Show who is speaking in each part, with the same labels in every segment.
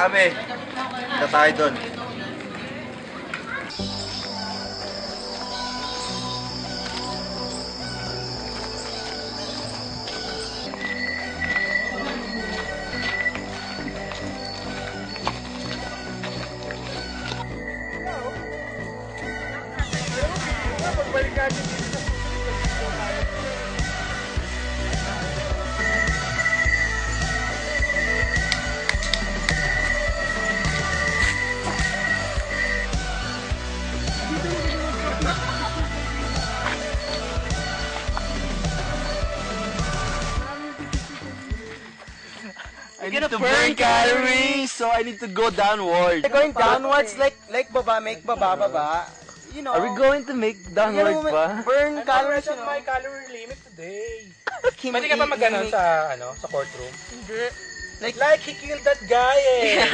Speaker 1: kami. Punta tayo doon.
Speaker 2: I need to burn calories, so I need to go downward.
Speaker 3: Going downwards like baba, make baba. You know.
Speaker 2: Are we going to make downwards pa?
Speaker 3: Burn calories, you know.
Speaker 4: My calorie limit today.
Speaker 3: Kim-
Speaker 4: Pwede ka ba mag-ano sa courtroom?
Speaker 3: Hindi.
Speaker 4: Like he killed that guy eh.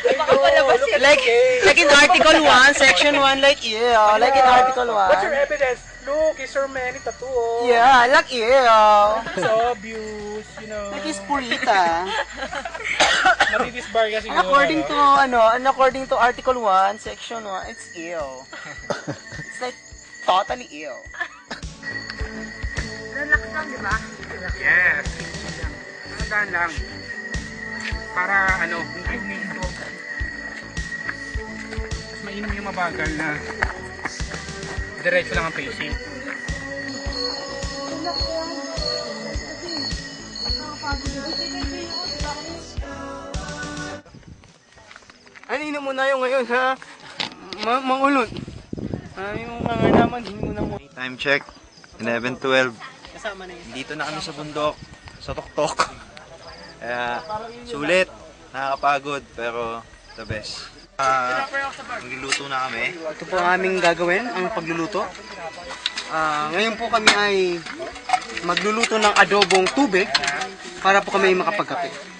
Speaker 3: Like in Article 1, Section 1, like like in Article 1.
Speaker 4: What's your evidence? Look, he's so many tattoo.
Speaker 3: Yeah, like
Speaker 4: It's obvious, you know.
Speaker 3: Like he's purita.
Speaker 4: Nadi-disbar kasi
Speaker 3: And according to Article 1, Section 1, it's ill. It's like totally ill.
Speaker 5: Relax lang, di ba?
Speaker 4: Yes. Tandaan lang. Para hindi umiinom. Mas mainom yung mabagal na diretso lang ang pacing.
Speaker 3: Ano inom mo na yung ngayon, ha? Mangulot. Yung mga naman, hindi mo na mo.
Speaker 1: Time check. 11:12.
Speaker 3: Kasama na yun.
Speaker 1: Dito na kami sa bundok. Sa tuktok. Kaya, sulit. Nakakapagod, pero the best. Magluluto na kami.
Speaker 3: Ito po ang aming gagawin, ang pagluluto. Ngayon po kami ay magluluto ng adobong tubig para po kami makapagkape.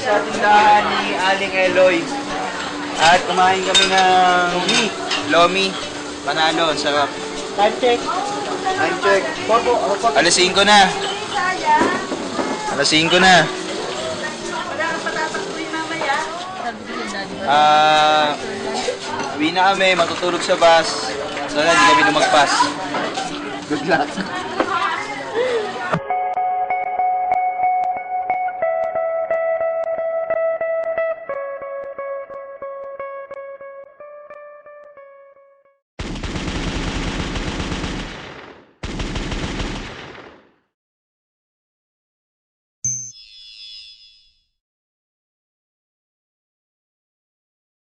Speaker 2: sa tindahan ni Aling Eloy. At kumain kami ng lomi.
Speaker 1: Panalo, ang sarap.
Speaker 3: Time check.
Speaker 1: Time check.
Speaker 3: Popo, ako po.
Speaker 1: Alas 5 na. Alas 5 na. Uwi na kami, matutulog sa bus. Sana hindi kami lumagpas. Good luck.